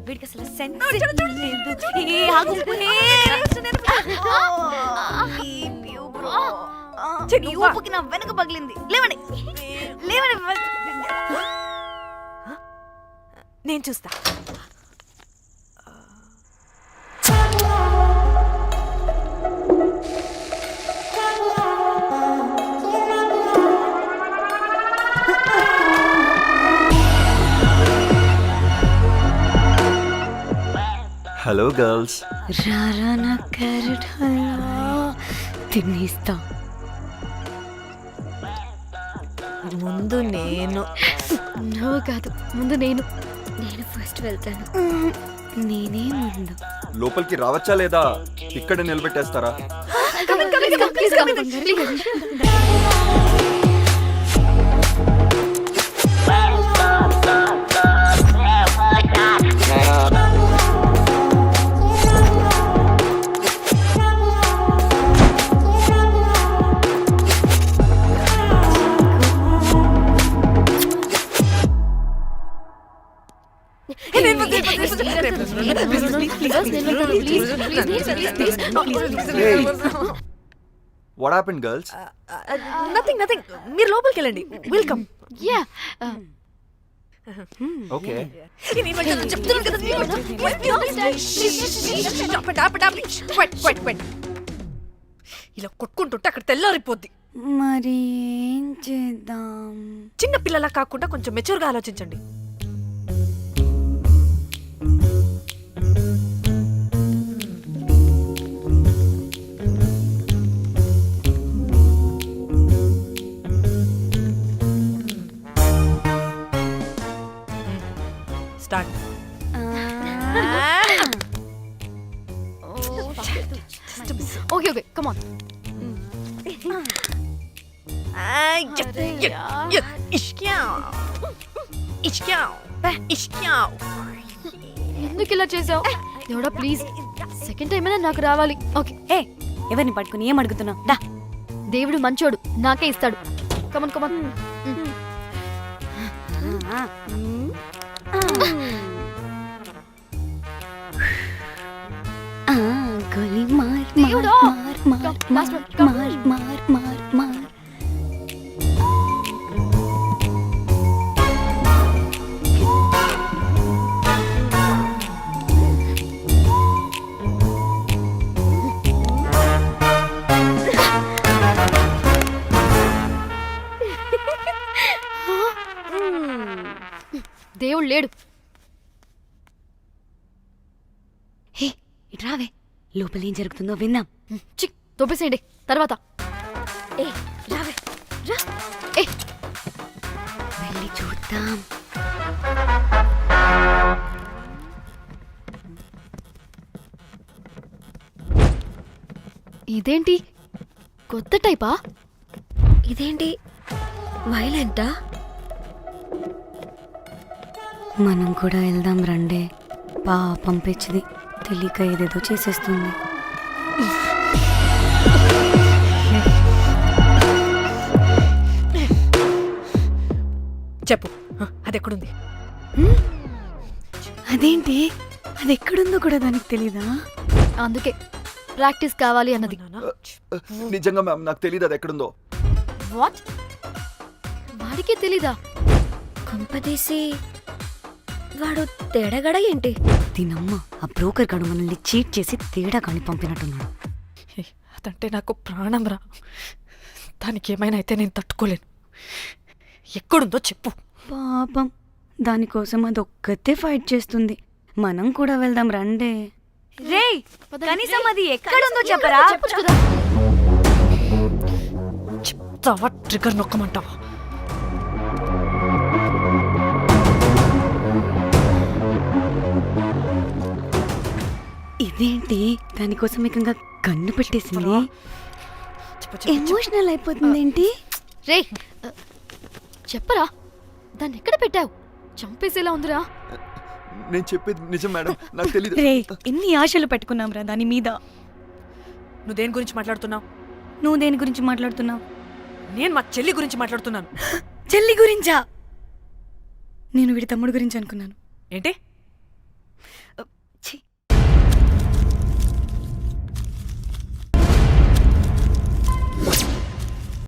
వీడికి అసలు సెన్స్ లేదు. ఏ ఆగు. చెడి ఊపుకి నా వెనక పగిలింది. లేవండి లేవండి. నేను చూస్తా. Hello girls. రారా నా క్యారెట్ హల్వా తినేస్తా. ముందు నేను. నువ్వు కాదు, ముందు నేను ఫస్ట్ వెళ్తాను. నేనే ముందు. లోపలికి రావచ్చా లేదా ఇక్కడ నిలబెట్టేస్తారా? What happened, girls? నథింగ్. మీరు లోపలికి వెళ్ళండి. వెల్కమ్. Yeah Okay. ఇలా కొట్టుకుంటుంటే అక్కడ తెల్లారిపోద్ది. మరి ఏం చేద్దాం? చిన్న పిల్లలా కాకుండా కొంచెం మెచ్యూర్గా ఆలోచించండి. స్టార్ట్. Okay come on. ఎందుకు ఇలా చేసావు? దేవుడా ప్లీజ్ సెకండ్ టైం అయినా నాకు రావాలి. ఓకే. ఏ ఎవరిని పట్టుకుని ఏం అడుగుతున్నావు? దా. దేవుడు మంచోడు, నాకే ఇస్తాడు. Come on come on. గోలీ మార్ దేవుడా. మార్ Last one, మార్ మార్ మార్ మార్. దేవుడు లేడు. హే ఇటు రావే, లోపల ఏం జరుగుతుందో విందాం. చిక్ తోపేసేయండి తర్వాత. ఏ రావే రా. ఏ వెళ్ళి చూద్దాం. ఇదేంటి కొత్త టైపా? ఇదేంటి వైలెంటా? మనం కూడా వెళ్దాం రండే. పాపం పిచ్చిది, తెలియక ఏదేదో చేసేస్తుంది. చెప్పు, అది ఎక్కడుంది? అదేంటి, అది ఎక్కడుందో కూడా దానికి తెలీదా? అందుకే ప్రాక్టీస్ కావాలి అన్నది. నిజంగా మ్యామ్ నాకు తెలియదు అది ఎక్కడుందో. వాట్? వాడికే తెలీదా? కొంపదీసి వాడు తేడాగడ ఏంటి? దీనమ్మ, ఆ బ్రోకర్ గడు మనల్ని చీట్ చేసి తేడా కాని పంపినట్టున్నాడు. అదంటే నాకు ప్రాణం రా. దానికి ఏమైనా అయితే నేను తట్టుకోలేను. ఎక్కడుందో చెప్పు. పాపం, దానికోసం అది ఒక్కతే ఫైట్ చేస్తుంది. మనం కూడా వెళ్దాం రండే. రేయ్, కనీసం అది ఎక్కడుందో చెప్పరా? చెప్పొచ్చు కదా. చెప్తావా? ట్రిగర్ నొక్కమంటావా? ఇదేంటి, దానికోసం ఏకంగా గన్ను పెట్టేసింది. ఎమోషనల్ అయిపోతుంది ఏంటి? రే చెప్పరా, దాన్ని ఎక్కడ పెట్టావు? చంపేసేలా ఉందిరా. నేను చెప్పేది నిజం మేడం, నాకు తెలియదు. రే, ఎన్ని ఆశలు పెట్టుకున్నాం రా దాని మీద. నువ్వు దేని గురించి మాట్లాడుతున్నావు? నువ్వు దేని గురించి మాట్లాడుతున్నావు? నేను మా చెల్లి గురించి మాట్లాడుతున్నాను. చెల్లి గురించా? నేను వీడి తమ్ముడు గురించి అనుకున్నాను. ఏంటి?